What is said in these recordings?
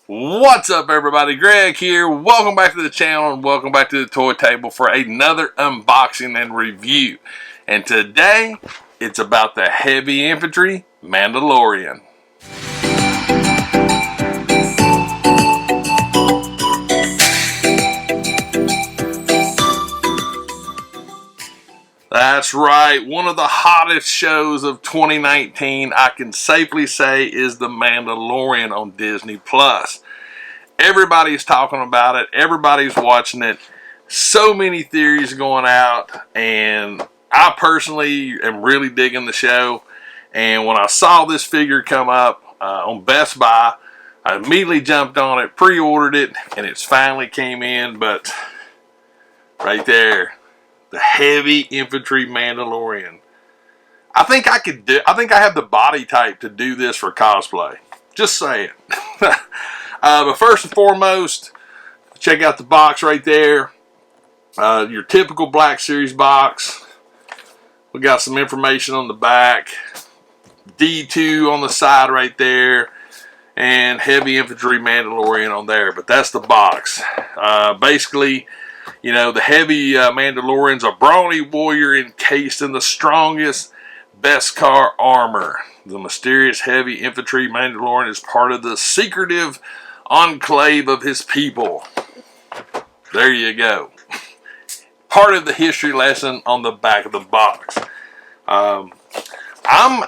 What's up, everybody? Greg here. Welcome back to the channel and welcome back to the toy table for another unboxing and review. And today, it's about the Heavy Infantry Mandalorian. That's right, one of the hottest shows of 2019, I can safely say, is The Mandalorian on Disney+. Everybody's talking about it, everybody's watching it, so many theories going out, and I personally am really digging the show. And when I saw this figure come up on Best Buy, I immediately jumped on it, pre-ordered it, and it's finally came in. But right there, the Heavy Infantry Mandalorian. I think I have the body type to do this for cosplay. Just saying. But first and foremost, check out the box right there. Your typical Black Series box. We got some information on the back. D2 on the side right there. And Heavy Infantry Mandalorian on there. But that's the box. Basically, you know, the Heavy Mandalorian's a brawny warrior encased in the strongest Beskar armor. The mysterious Heavy Infantry Mandalorian is part of the secretive enclave of his people. There you go. Part of the history lesson on the back of the box. I'm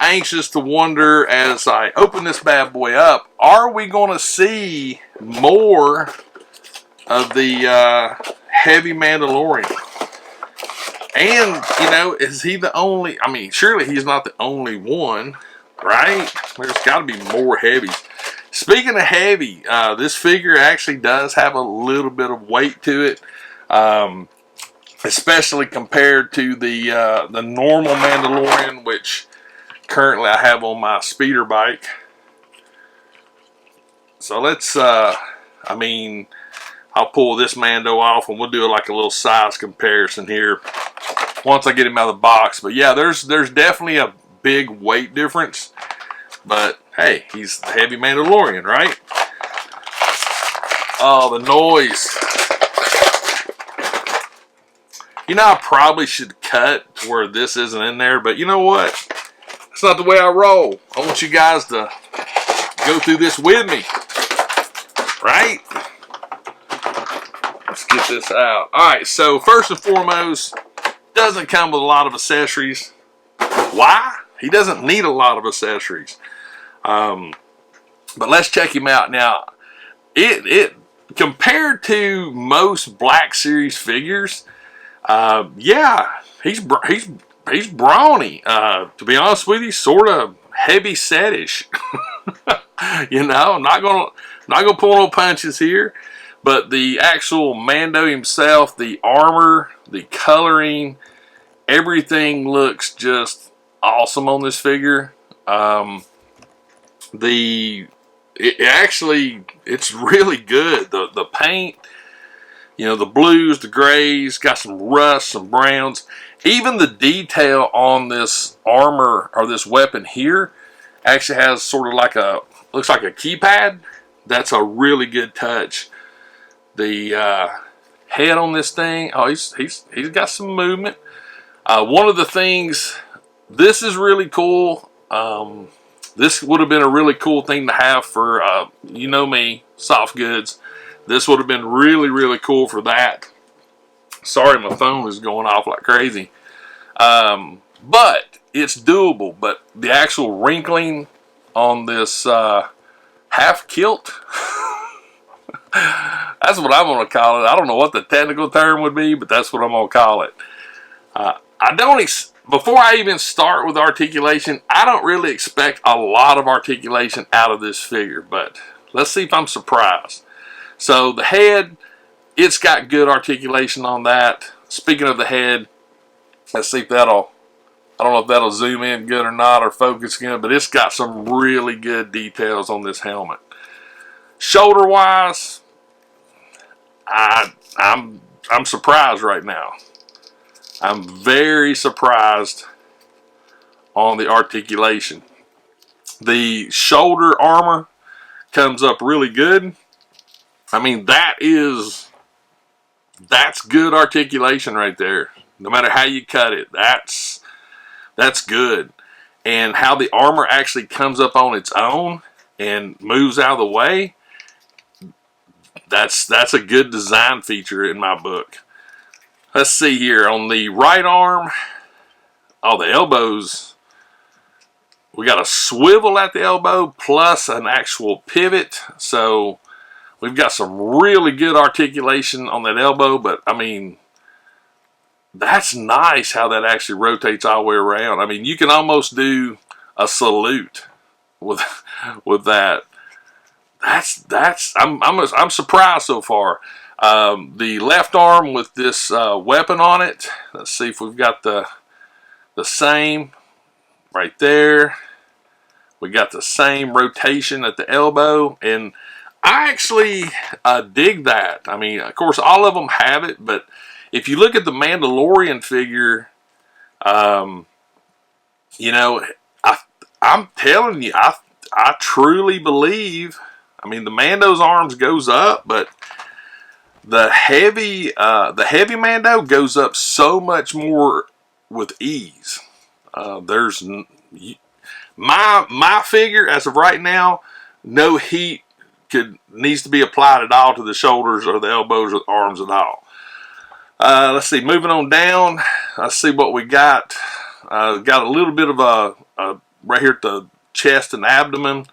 anxious to wonder as I open this bad boy up, are we going to see more of the Heavy Mandalorian? And, you know, is he the only, I mean, surely he's not the only one, right? There's got to be more heavies. Speaking of heavy, this figure actually does have a little bit of weight to it, especially compared to the normal Mandalorian, which currently I have on my speeder bike. So let's, I'll pull this Mando off and we'll do like a little size comparison here once I get him out of the box. But yeah, there's definitely a big weight difference. But hey, he's the Heavy Mandalorian, right? Oh, the noise. You know, I probably should cut to where this isn't in there, but you know what? That's not the way I roll. I want you guys to go through this with me, right? Let's get this out. Alright, so first and foremost, doesn't come with a lot of accessories. Why? He doesn't need a lot of accessories. But let's check him out. Now, it compared to most Black Series figures, yeah, he's brawny. To be honest with you, sort of heavy setish. You know, I'm not gonna pull no punches here. But the actual Mando himself, the armor, the coloring, everything looks just awesome on this figure. It's really good. The paint, you know, the blues, the grays, got some rust, some browns. Even the detail on this armor or this weapon here actually has sort of like looks like a keypad. That's a really good touch. The head on this thing, oh, he's got some movement. One of the things, this is really cool. This would have been a really cool thing to have for, you know me, soft goods. This would have been really, really cool for that. Sorry, my phone is going off like crazy. But it's doable. But the actual wrinkling on this half kilt, that's what I'm going to call it. I don't know what the technical term would be, but that's what I'm going to call it. Before I even start with articulation, I don't really expect a lot of articulation out of this figure, but let's see if I'm surprised. So the head, it's got good articulation on that. Speaking of the head, let's see if I don't know if that'll zoom in good or not or focus good, but it's got some really good details on this helmet. Shoulder wise, I'm surprised right now. I'm very surprised on the articulation. The shoulder armor comes up really good. I mean, that's good articulation right there. No matter how you cut it, that's good. And how the armor actually comes up on its own and moves out of the way, that's a good design feature in my book. Let's see here. On the right arm, the elbows, we got a swivel at the elbow plus an actual pivot. So we've got some really good articulation on that elbow, but I mean, that's nice how that actually rotates all the way around. I mean, you can almost do a salute with that. I'm surprised so far. The left arm with this weapon on it. Let's see if we've got the same right there. We got the same rotation at the elbow, and I actually dig that. I mean, of course, all of them have it, but if you look at the Mandalorian figure, you know, I'm telling you, I truly believe. I mean, the Mando's arms goes up, but the heavy Mando goes up so much more with ease. There's my figure as of right now, no heat needs to be applied at all to the shoulders or the elbows or the arms at all. Let's see, moving on down, let's see what we got. Got a little bit of a right here at the chest and abdomen,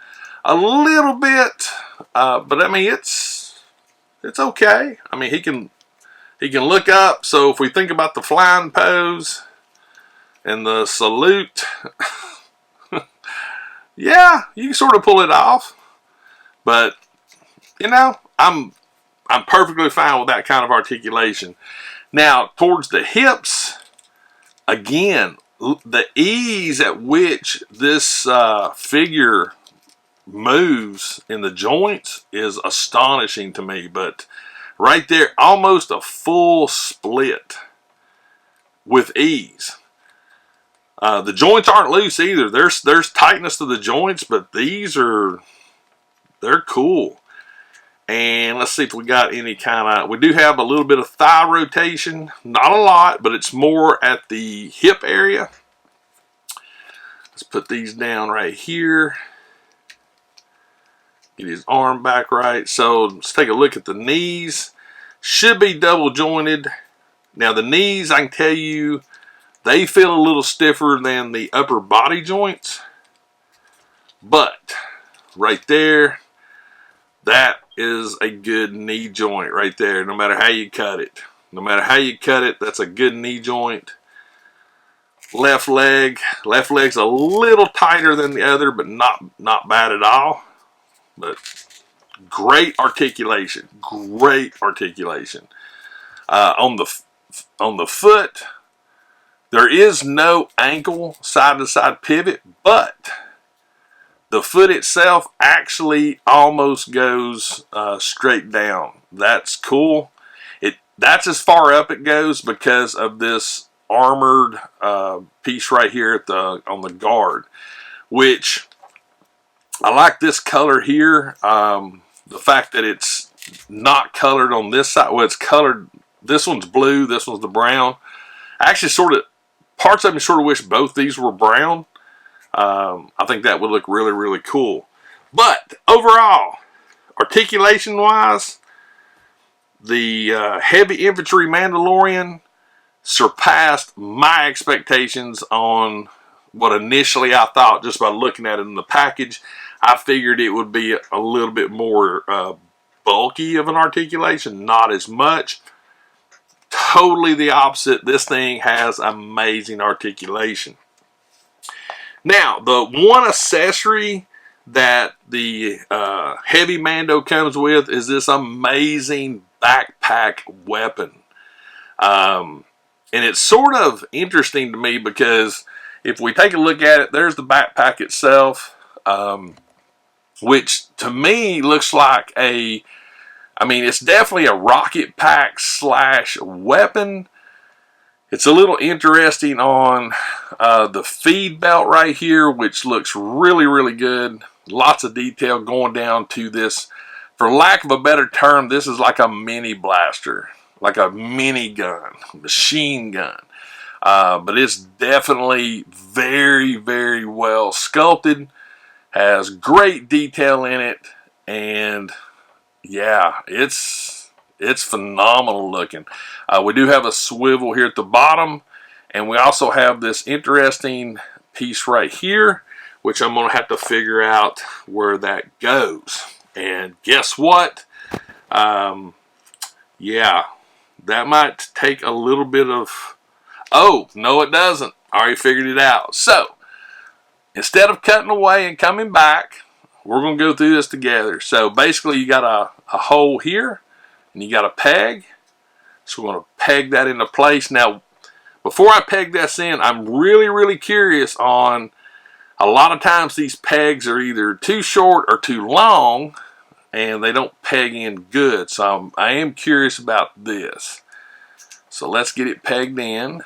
a little bit, but I mean it's okay. I mean he can look up. So if we think about the flying pose and the salute, yeah, you can sort of pull it off. But you know, I'm perfectly fine with that kind of articulation. Now, towards the hips, again, the ease at which this figure moves in the joints is astonishing to me. But right there, almost a full split with ease. The joints aren't loose either. There's tightness to the joints, but they're cool. And let's see if we got any kind of, we do have a little bit of thigh rotation. Not a lot, but it's more at the hip area. Let's put these down right here. Get his arm back right. So let's take a look at the knees. Should be double jointed. Now the knees, I can tell you, they feel a little stiffer than the upper body joints. But right there, that is a good knee joint right there, no matter how you cut it. No matter how you cut it, that's a good knee joint. Left leg's a little tighter than the other, but not bad at all. But great articulation, great articulation. On the foot, there is no ankle side-to-side pivot, but the foot itself actually almost goes straight down. That's cool. That's as far up it goes because of this armored piece right here at on the guard, which I like this color here. The fact that it's not colored on this side. Well, it's colored. This one's blue. This one's the brown. I actually parts of me sort of wish both these were brown. I think that would look really, really cool. But overall, articulation-wise, the Heavy Infantry Mandalorian surpassed my expectations on what initially I thought just by looking at it in the package. I figured it would be a little bit more bulky of an articulation, not as much. Totally the opposite. This thing has amazing articulation. Now, the one accessory that the Heavy Mando comes with is this amazing backpack weapon. And it's sort of interesting to me because if we take a look at it, there's the backpack itself, which to me looks like it's definitely a rocket pack / weapon. It's a little interesting on the feed belt right here, which looks really, really good. Lots of detail going down to this For lack of a better term, this is like a mini blaster, like a mini gun, machine gun. But it's definitely very, very well sculpted, has great detail in it, and yeah, it's phenomenal looking. We do have a swivel here at the bottom, and we also have this interesting piece right here, which I'm going to have to figure out where that goes. And guess what? Yeah, that might take a little bit of... Oh, no it doesn't. I already figured it out. So, instead of cutting away and coming back, we're going to go through this together. So, basically, you got a hole here, and you got a peg. So, we're going to peg that into place. Now, before I peg this in, I'm really, really curious on... A lot of times these pegs are either too short or too long, and they don't peg in good. So I am curious about this. So let's get it pegged in.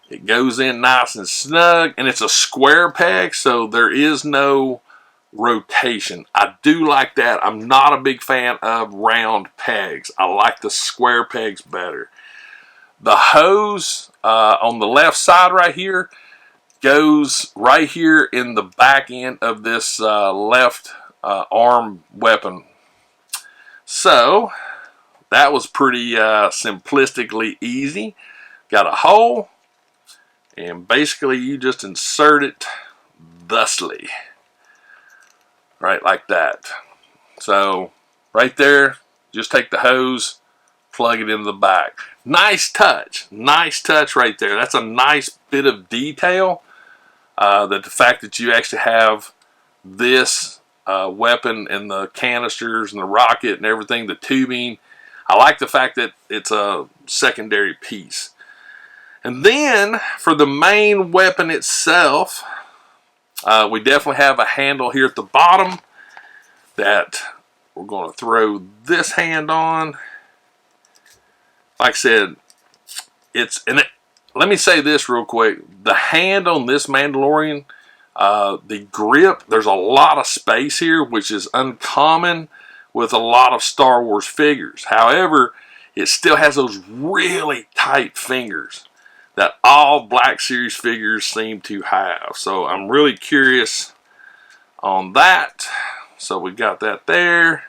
It goes in nice and snug, and it's a square peg, so there is no rotation. I do like that. I'm not a big fan of round pegs. I like the square pegs better. The hose on the left side right here goes right here in the back end of this left arm weapon. So that was pretty simplistically easy. Got a hole, and basically you just insert it thusly, right like that. So right there, just take the hose, plug it into the back. Nice touch right there. That's a nice bit of detail. That the fact that you actually have this weapon and the canisters and the rocket and everything, the tubing. I like the fact that it's a secondary piece. And then for the main weapon itself, we definitely have a handle here at the bottom that we're going to throw this hand on. Like I said, let me say this real quick. The hand on this Mandalorian, the grip, there's a lot of space here, which is uncommon with a lot of Star Wars figures. However, it still has those really tight fingers that all Black Series figures seem to have. So I'm really curious on that. So we got that there.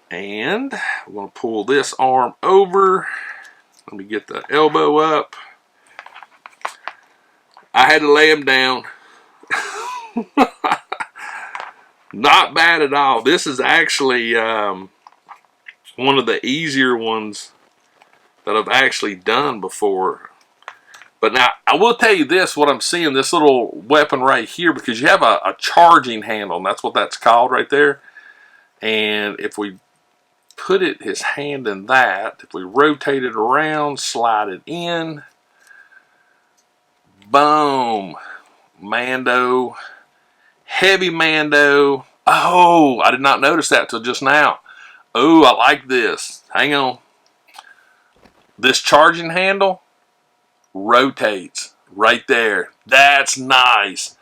And we're going to pull this arm over. Let me get the elbow up. I had to lay him down. Not bad at all. This is actually one of the easier ones that I've actually done before. But now, I will tell you this, what I'm seeing, this little weapon right here, because you have a charging handle, and that's what that's called right there. And if we put his hand in that, if we rotate it around, slide it in, boom, Mando, heavy Mando. Oh, I did not notice that till just now. Oh, I like this. Hang on. This charging handle rotates right there. That's nice.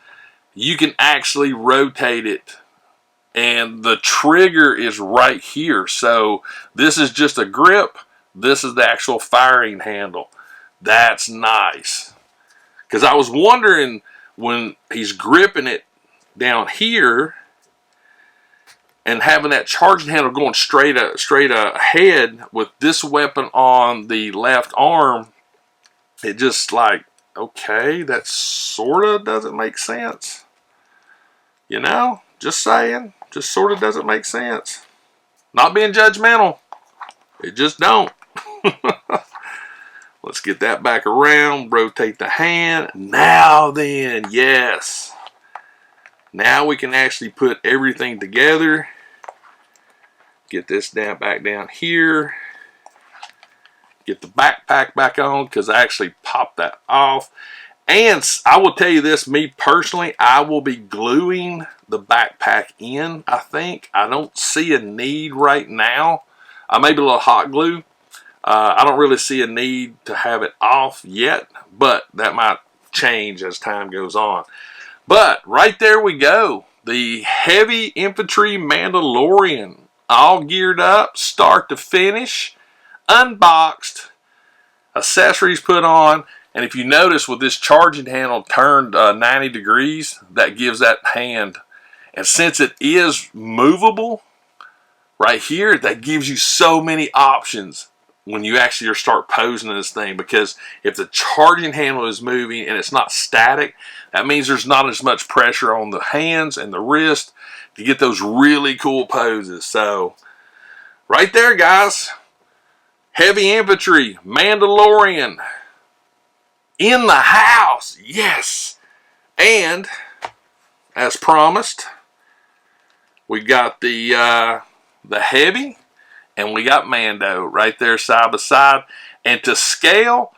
You can actually rotate it. And the trigger is right here. So this is just a grip. This is the actual firing handle. That's nice. Because I was wondering when he's gripping it down here and having that charging handle going straight ahead with this weapon on the left arm, it just like, okay, that sort of doesn't make sense. You know, just saying. Just sort of doesn't make sense. Not being judgmental. It just don't. Let's get that back around. Rotate the hand. Now then, yes. Now we can actually put everything together. Get this back down here. Get the backpack back on because I actually popped that off. And I will tell you this, me personally, I will be gluing the backpack in, I think. I don't see a need right now. Maybe a little hot glue. I don't really see a need to have it off yet, but that might change as time goes on. But right there we go. the Heavy Infantry Mandalorian, all geared up, start to finish, unboxed, accessories put on. And if you notice, with this charging handle turned 90 degrees, that gives that hand. And since it is movable right here, that gives you so many options when you actually start posing this thing. Because if the charging handle is moving and it's not static, that means there's not as much pressure on the hands and the wrist to get those really cool poses. So, right there, guys. Heavy Infantry Mandalorian in the house. Yes. And as promised, we got the Heavy and we got Mando right there side by side. And to scale,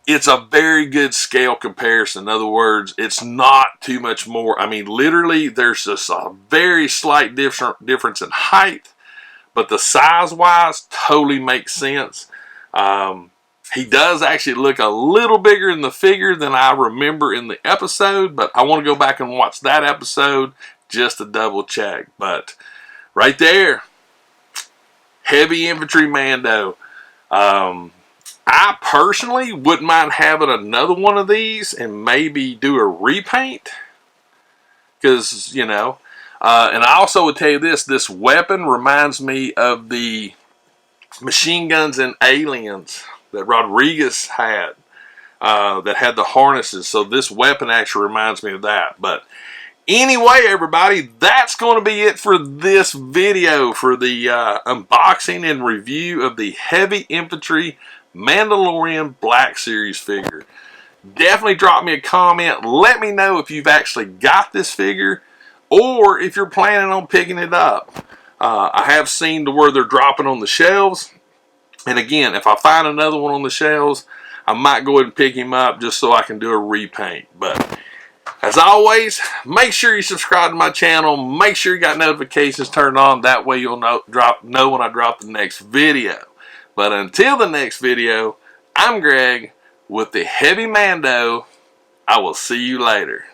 it's a very good scale comparison. In other words, it's not too much more. I mean, literally, there's just a very slight difference in height, but the size-wise totally makes sense. He does actually look a little bigger in the figure than I remember in the episode, but I want to go back and watch that episode just to double check. But right there, Heavy Infantry Mando. I personally wouldn't mind having another one of these and maybe do a repaint. Because, you know, and I also would tell you this weapon reminds me of the machine guns in Aliens that Rodriguez had, that had the harnesses. So this weapon actually reminds me of that. But anyway, everybody, that's going to be it for this video, for the unboxing and review of the Heavy Infantry Mandalorian Black Series figure. Definitely drop me a comment. Let me know if you've actually got this figure or if you're planning on picking it up. I have seen to where they're dropping on the shelves. And again, if I find another one on the shelves, I might go ahead and pick him up just so I can do a repaint. But as always, make sure you subscribe to my channel. Make sure you got notifications turned on. That way you'll know when I drop the next video. But until the next video, I'm Greg with the Heavy Mando. I will see you later.